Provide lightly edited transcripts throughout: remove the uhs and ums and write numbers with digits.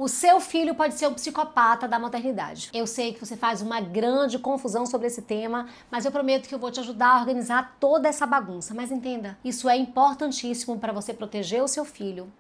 O seu filho pode ser um psicopata da maternidade. Eu sei que você faz uma grande confusão sobre esse tema, mas eu prometo que eu vou te ajudar a organizar toda essa bagunça. Mas entenda, isso é importantíssimo para você proteger o seu filho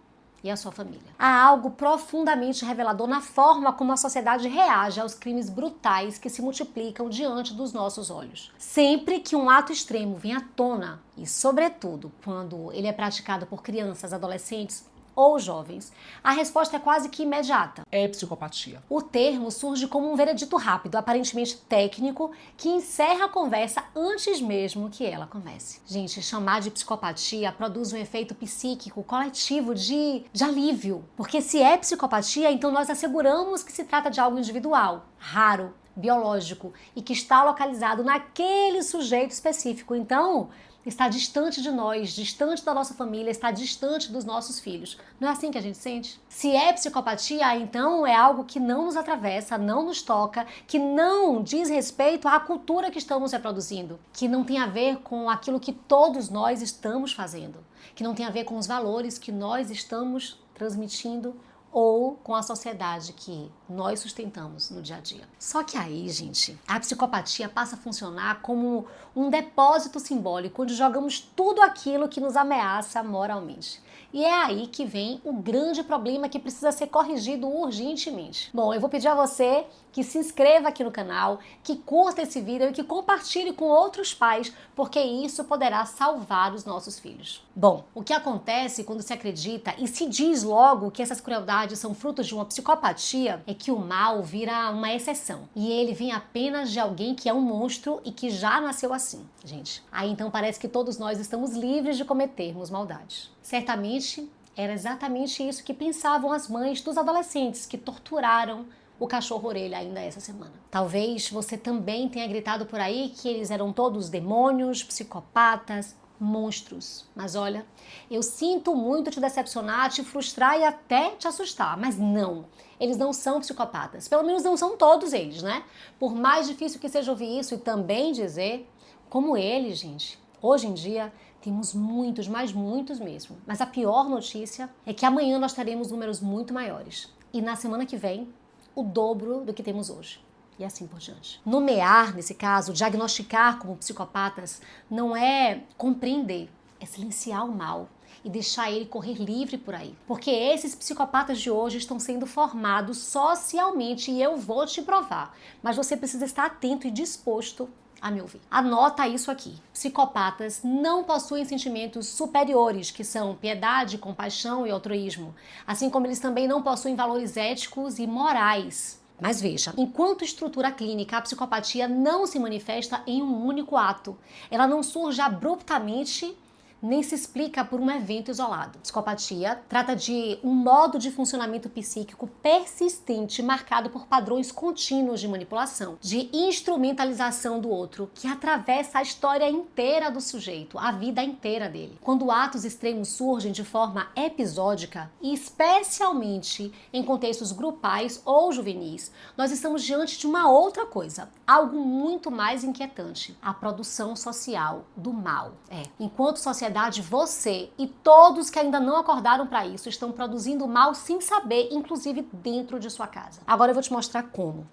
e a sua família. Há algo profundamente revelador na forma como a sociedade reage aos crimes brutais que se multiplicam diante dos nossos olhos. Sempre que um ato extremo vem à tona, e sobretudo quando ele é praticado por crianças, adolescentes ou jovens, a resposta é quase que imediata. É psicopatia. O termo surge como um veredito rápido, aparentemente técnico, que encerra a conversa antes mesmo que ela comece. Gente, chamar de psicopatia produz um efeito psíquico coletivo de alívio. Porque se é psicopatia, então nós asseguramos que se trata de algo individual, raro, biológico e que está localizado naquele sujeito específico. Então, está distante de nós, distante da nossa família, está distante dos nossos filhos. Não é assim que a gente sente? Se é psicopatia, então é algo que não nos atravessa, não nos toca, que não diz respeito à cultura que estamos reproduzindo, que não tem a ver com aquilo que todos nós estamos fazendo, que não tem a ver com os valores que nós estamos transmitindo ou com a sociedade que nós sustentamos no dia a dia. Só que aí, gente, a psicopatia passa a funcionar como um depósito simbólico onde jogamos tudo aquilo que nos ameaça moralmente. E é aí que vem o grande problema que precisa ser corrigido urgentemente. Bom, eu vou pedir a você que se inscreva aqui no canal, que curta esse vídeo e que compartilhe com outros pais, porque isso poderá salvar os nossos filhos. Bom, o que acontece quando se acredita e se diz logo que essas crueldades são frutos de uma psicopatia é que o mal vira uma exceção. E ele vem apenas de alguém que é um monstro e que já nasceu assim, gente. Aí então parece que todos nós estamos livres de cometermos maldades. Certamente era exatamente isso que pensavam as mães dos adolescentes que torturaram o cachorro-orelha ainda essa semana. Talvez você também tenha gritado por aí que eles eram todos demônios, psicopatas, monstros. Mas olha, eu sinto muito te decepcionar, te frustrar e até te assustar, mas não. Eles não são psicopatas. Pelo menos não são todos eles, né? Por mais difícil que seja ouvir isso e também dizer, como eles, gente, hoje em dia temos muitos, mas muitos mesmo. Mas a pior notícia é que amanhã nós teremos números muito maiores. E na semana que vem, o dobro do que temos hoje. E assim por diante. Nomear, nesse caso, diagnosticar como psicopatas, não é compreender, é silenciar o mal e deixar ele correr livre por aí. Porque esses psicopatas de hoje estão sendo formados socialmente e eu vou te provar. Mas você precisa estar atento e disposto a me ouvir. Anota isso aqui. Psicopatas não possuem sentimentos superiores, que são piedade, compaixão e altruísmo. Assim como eles também não possuem valores éticos e morais. Mas veja, enquanto estrutura clínica, a psicopatia não se manifesta em um único ato. Ela não surge abruptamente, nem se explica por um evento isolado. Psicopatia trata de um modo de funcionamento psíquico persistente marcado por padrões contínuos de manipulação, de instrumentalização do outro, que atravessa a história inteira do sujeito, a vida inteira dele. Quando atos extremos surgem de forma episódica, e especialmente em contextos grupais ou juvenis, nós estamos diante de uma outra coisa, algo muito mais inquietante, a produção social do mal. Enquanto sociedade, você e todos que ainda não acordaram para isso estão produzindo mal sem saber, inclusive dentro de sua casa. Agora eu vou te mostrar como.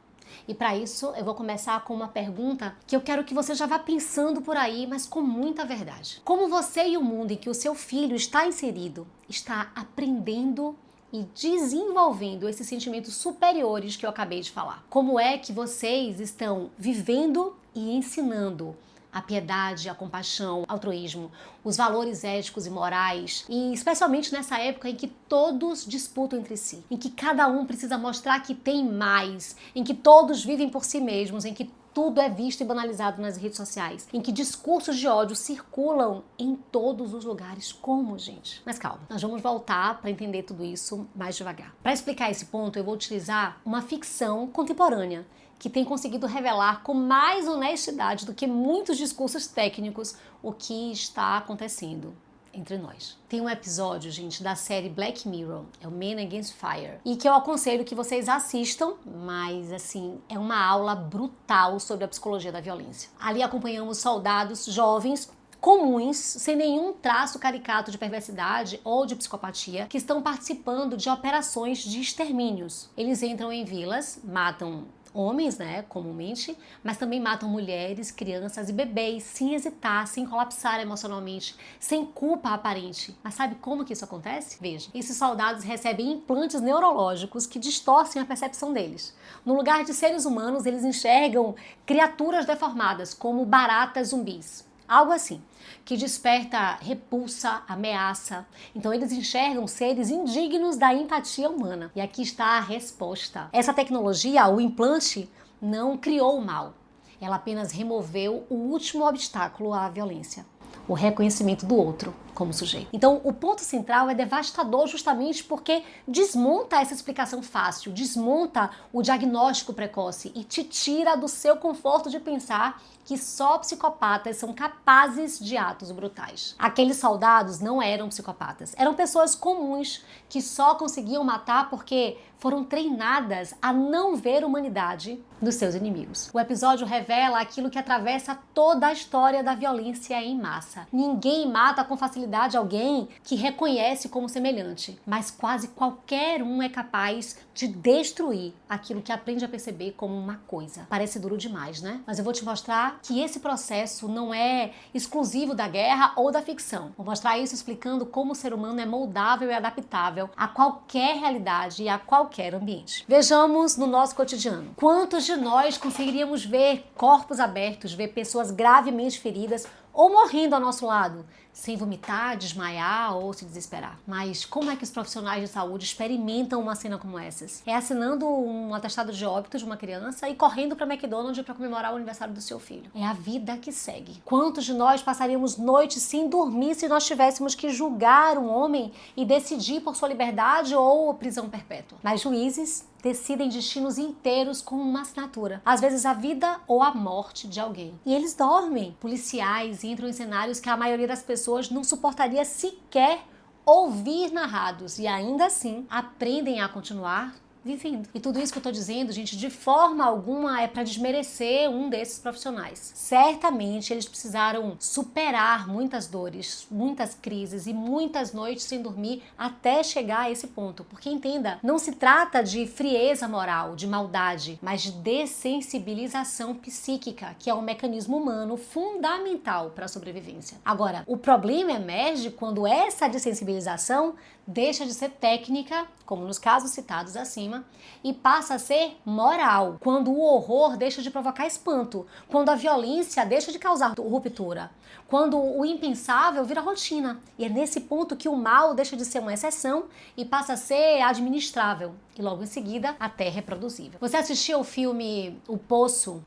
E para isso eu vou começar com uma pergunta que eu quero que você já vá pensando por aí, mas com muita verdade. Como você e o mundo em que o seu filho está inserido está aprendendo e desenvolvendo esses sentimentos superiores que eu acabei de falar? Como é que vocês estão vivendo e ensinando a piedade, a compaixão, o altruísmo, os valores éticos e morais, e especialmente nessa época em que todos disputam entre si, em que cada um precisa mostrar que tem mais, em que todos vivem por si mesmos, em que tudo é visto e banalizado nas redes sociais, em que discursos de ódio circulam em todos os lugares. Como, gente? Mas calma, nós vamos voltar para entender tudo isso mais devagar. Para explicar esse ponto, eu vou utilizar uma ficção contemporânea que tem conseguido revelar com mais honestidade do que muitos discursos técnicos o que está acontecendo entre nós. Tem um episódio, gente, da série Black Mirror, é o Men Against Fire, e que eu aconselho que vocês assistam, mas assim, é uma aula brutal sobre a psicologia da violência. Ali acompanhamos soldados jovens comuns, sem nenhum traço caricato de perversidade ou de psicopatia, que estão participando de operações de extermínios. Eles entram em vilas, matam homens, né, comumente, mas também matam mulheres, crianças e bebês, sem hesitar, sem colapsar emocionalmente, sem culpa aparente. Mas sabe como que isso acontece? Veja, esses soldados recebem implantes neurológicos que distorcem a percepção deles. No lugar de seres humanos, eles enxergam criaturas deformadas, como baratas zumbis. Algo assim, que desperta repulsa, ameaça. Então eles enxergam seres indignos da empatia humana. E aqui está a resposta. Essa tecnologia, o implante, não criou o mal. Ela apenas removeu o último obstáculo à violência: o reconhecimento do outro como sujeito. Então, o ponto central é devastador justamente porque desmonta essa explicação fácil, desmonta o diagnóstico precoce e te tira do seu conforto de pensar que só psicopatas são capazes de atos brutais. Aqueles soldados não eram psicopatas, eram pessoas comuns que só conseguiam matar porque foram treinadas a não ver humanidade dos seus inimigos. O episódio revela aquilo que atravessa toda a história da violência em massa. Ninguém mata com facilidade alguém que reconhece como semelhante, mas quase qualquer um é capaz de destruir aquilo que aprende a perceber como uma coisa. Parece duro demais, né? Mas eu vou te mostrar que esse processo não é exclusivo da guerra ou da ficção. Vou mostrar isso explicando como o ser humano é moldável e adaptável a qualquer realidade e a qualquer ambiente. Vejamos no nosso cotidiano. Quantos de nós conseguiríamos ver corpos abertos, ver pessoas gravemente feridas ou morrendo ao nosso lado, sem vomitar, desmaiar ou se desesperar? Mas como é que os profissionais de saúde experimentam uma cena como essas? É assinando um atestado de óbito de uma criança e correndo para McDonald's para comemorar o aniversário do seu filho. É a vida que segue. Quantos de nós passaríamos noites sem dormir se nós tivéssemos que julgar um homem e decidir por sua liberdade ou prisão perpétua? Mas juízes decidem destinos inteiros com uma assinatura. Às vezes a vida ou a morte de alguém. E eles dormem. Policiais entram em cenários que a maioria das pessoas não suportaria sequer ouvir narrados e ainda assim aprendem a continuar vivendo. E tudo isso que eu tô dizendo, gente, de forma alguma é para desmerecer um desses profissionais. Certamente eles precisaram superar muitas dores, muitas crises e muitas noites sem dormir até chegar a esse ponto. Porque entenda, não se trata de frieza moral, de maldade, mas de dessensibilização psíquica, que é um mecanismo humano fundamental para a sobrevivência. Agora, o problema emerge quando essa dessensibilização deixa de ser técnica, como nos casos citados acima, e passa a ser moral, quando o horror deixa de provocar espanto, quando a violência deixa de causar ruptura, quando o impensável vira rotina. E é nesse ponto que o mal deixa de ser uma exceção e passa a ser administrável, e logo em seguida até reproduzível. Você assistiu o filme O Poço?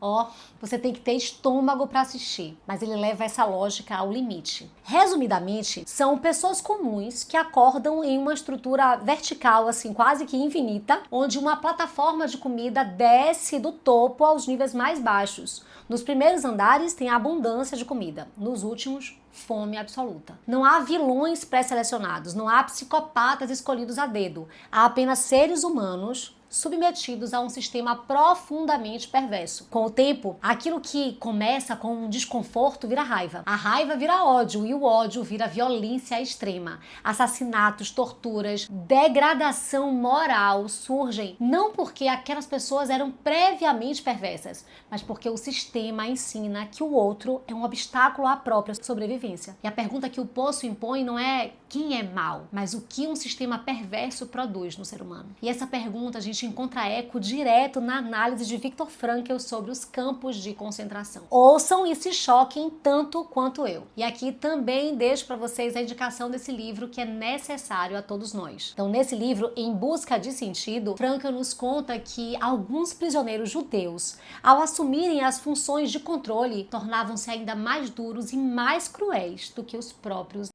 Você tem que ter estômago para assistir, mas ele leva essa lógica ao limite. Resumidamente, são pessoas comuns que acordam em uma estrutura vertical, assim, quase que infinita, onde uma plataforma de comida desce do topo aos níveis mais baixos. Nos primeiros andares tem abundância de comida, nos últimos, fome absoluta. Não há vilões pré-selecionados, não há psicopatas escolhidos a dedo. Há apenas seres humanos submetidos a um sistema profundamente perverso. Com o tempo, aquilo que começa com um desconforto vira raiva. A raiva vira ódio e o ódio vira violência extrema. Assassinatos, torturas, degradação moral surgem não porque aquelas pessoas eram previamente perversas, mas porque o sistema ensina que o outro é um obstáculo à própria sobrevivência. E a pergunta que o Poço impõe não é quem é mal, mas o que um sistema perverso produz no ser humano. E essa pergunta a gente encontra eco direto na análise de Viktor Frankl sobre os campos de concentração. Ouçam e se choquem tanto quanto eu. E aqui também deixo para vocês a indicação desse livro que é necessário a todos nós. Então, nesse livro, Em Busca de Sentido, Frankl nos conta que alguns prisioneiros judeus, ao assumirem as funções de controle, tornavam-se ainda mais duros e mais cruéis do que os próprios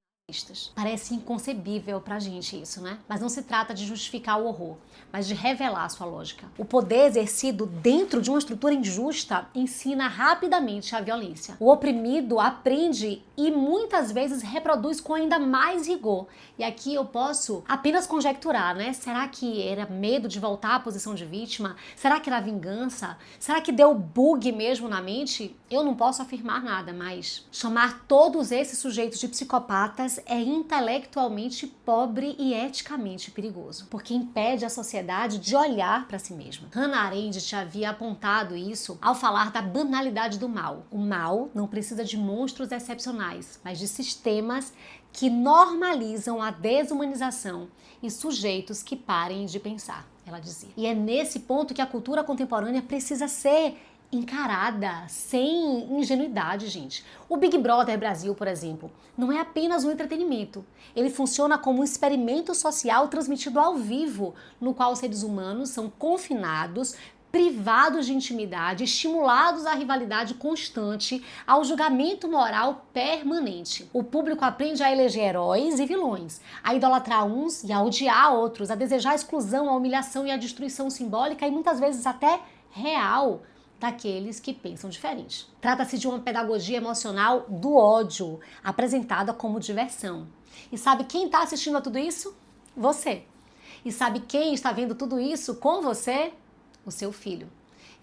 Parece inconcebível pra gente isso, né? Mas não se trata de justificar o horror, mas de revelar a sua lógica. O poder exercido dentro de uma estrutura injusta ensina rapidamente a violência. O oprimido aprende e muitas vezes reproduz com ainda mais rigor. E aqui eu posso apenas conjecturar, né? Será que era medo de voltar à posição de vítima? Será que era vingança? Será que deu bug mesmo na mente? Eu não posso afirmar nada, mas chamar todos esses sujeitos de psicopatas é intelectualmente pobre e eticamente perigoso, porque impede a sociedade de olhar para si mesma. Hannah Arendt havia apontado isso ao falar da banalidade do mal. O mal não precisa de monstros excepcionais, mas de sistemas que normalizam a desumanização e sujeitos que parem de pensar, ela dizia. E é nesse ponto que a cultura contemporânea precisa ser encarada sem ingenuidade, gente. O Big Brother Brasil, por exemplo, não é apenas um entretenimento. Ele funciona como um experimento social transmitido ao vivo, no qual os seres humanos são confinados, privados de intimidade, estimulados à rivalidade constante, ao julgamento moral permanente. O público aprende a eleger heróis e vilões, a idolatrar uns e a odiar outros, a desejar a exclusão, a humilhação e a destruição simbólica e muitas vezes até real daqueles que pensam diferente. Trata-se de uma pedagogia emocional do ódio, apresentada como diversão. E sabe quem está assistindo a tudo isso? Você. E sabe quem está vendo tudo isso com você? O seu filho.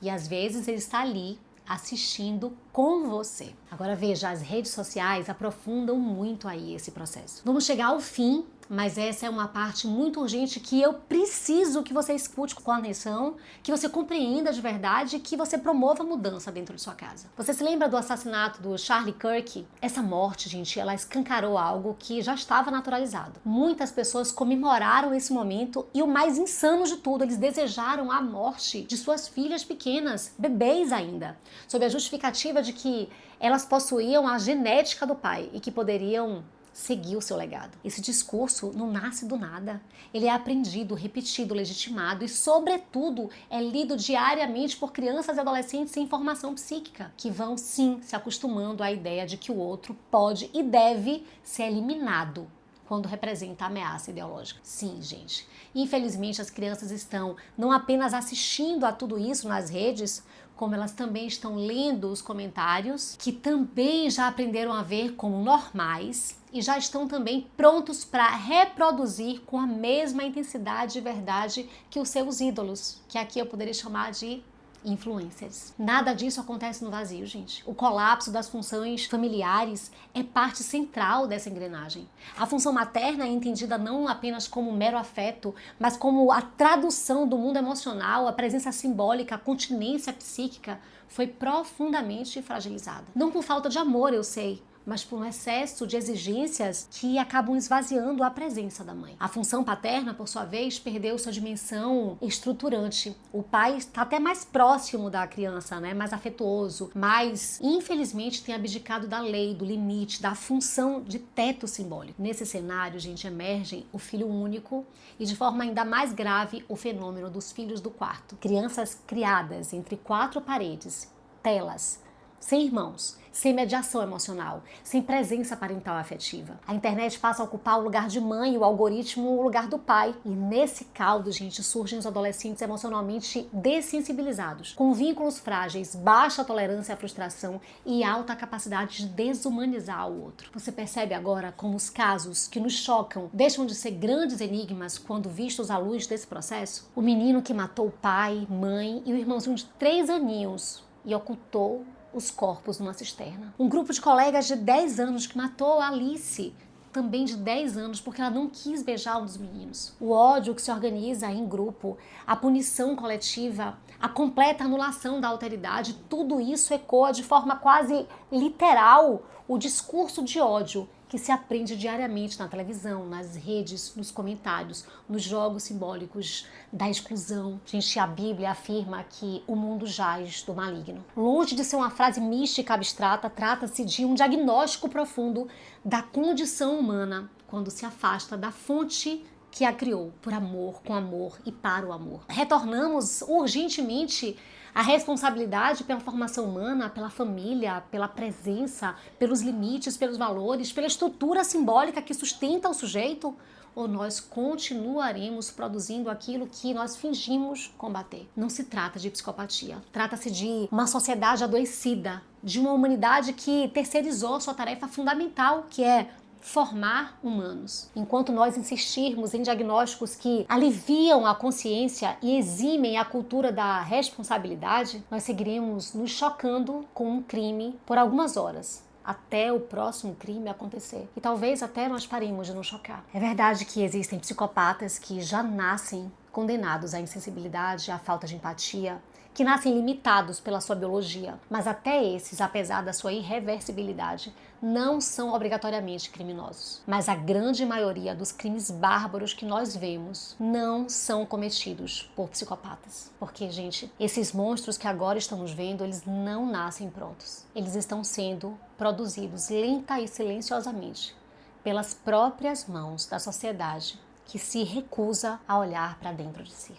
E às vezes ele está ali assistindo com você. Agora veja, as redes sociais aprofundam muito aí esse processo. Vamos chegar ao fim, mas essa é uma parte muito urgente que eu preciso que você escute com atenção, que você compreenda de verdade, que você promova a mudança dentro de sua casa. Você se lembra do assassinato do Charlie Kirk? Essa morte, gente, ela escancarou algo que já estava naturalizado. Muitas pessoas comemoraram esse momento e o mais insano de tudo, eles desejaram a morte de suas filhas pequenas, bebês ainda, sob a justificativa de que elas possuíam a genética do pai e que poderiam seguir o seu legado. Esse discurso não nasce do nada. Ele é aprendido, repetido, legitimado e, sobretudo, é lido diariamente por crianças e adolescentes sem formação psíquica, que vão, sim, se acostumando à ideia de que o outro pode e deve ser eliminado quando representa ameaça ideológica. Sim, gente. Infelizmente, as crianças estão não apenas assistindo a tudo isso nas redes, como elas também estão lendo os comentários, que também já aprenderam a ver como normais e já estão também prontos para reproduzir com a mesma intensidade e verdade que os seus ídolos, que aqui eu poderia chamar de influencers. Nada disso acontece no vazio, gente. O colapso das funções familiares é parte central dessa engrenagem. A função materna é entendida não apenas como mero afeto, mas como a tradução do mundo emocional, a presença simbólica, a continência psíquica foi profundamente fragilizada. Não por falta de amor, eu sei, mas por um excesso de exigências que acabam esvaziando a presença da mãe. A função paterna, por sua vez, perdeu sua dimensão estruturante. O pai está até mais próximo da criança, né? Mais afetuoso, mas infelizmente tem abdicado da lei, do limite, da função de teto simbólico. Nesse cenário, gente, emergem o filho único e, de forma ainda mais grave, o fenômeno dos filhos do quarto. Crianças criadas entre quatro paredes, telas, sem irmãos, sem mediação emocional, sem presença parental afetiva. A internet passa a ocupar o lugar de mãe e o algoritmo o lugar do pai. E nesse caldo, gente, surgem os adolescentes emocionalmente dessensibilizados, com vínculos frágeis, baixa tolerância à frustração e alta capacidade de desumanizar o outro. Você percebe agora como os casos que nos chocam deixam de ser grandes enigmas quando vistos à luz desse processo? O menino que matou o pai, mãe e o irmãozinho de 3 aninhos e ocultou os corpos numa cisterna. Um grupo de colegas de 10 anos que matou a Alice, também de 10 anos, porque ela não quis beijar um dos meninos. O ódio que se organiza em grupo, a punição coletiva, a completa anulação da alteridade, tudo isso ecoa de forma quase literal o discurso de ódio que se aprende diariamente na televisão, nas redes, nos comentários, nos jogos simbólicos da exclusão. Gente, a Bíblia afirma que o mundo jaz do maligno. Longe de ser uma frase mística abstrata, trata-se de um diagnóstico profundo da condição humana quando se afasta da fonte que a criou, por amor, com amor e para o amor. Retornamos urgentemente à responsabilidade pela formação humana, pela família, pela presença, pelos limites, pelos valores, pela estrutura simbólica que sustenta o sujeito? Ou nós continuaremos produzindo aquilo que nós fingimos combater? Não se trata de psicopatia, trata-se de uma sociedade adoecida, de uma humanidade que terceirizou sua tarefa fundamental, que é formar humanos. Enquanto nós insistirmos em diagnósticos que aliviam a consciência e eximem a cultura da responsabilidade, nós seguiremos nos chocando com um crime por algumas horas, até o próximo crime acontecer. E talvez até nós paremos de nos chocar. É verdade que existem psicopatas que já nascem condenados à insensibilidade, à falta de empatia, que nascem limitados pela sua biologia, mas até esses, apesar da sua irreversibilidade, não são obrigatoriamente criminosos. Mas a grande maioria dos crimes bárbaros que nós vemos não são cometidos por psicopatas. Porque, gente, esses monstros que agora estamos vendo, eles não nascem prontos. Eles estão sendo produzidos lenta e silenciosamente pelas próprias mãos da sociedade que se recusa a olhar para dentro de si.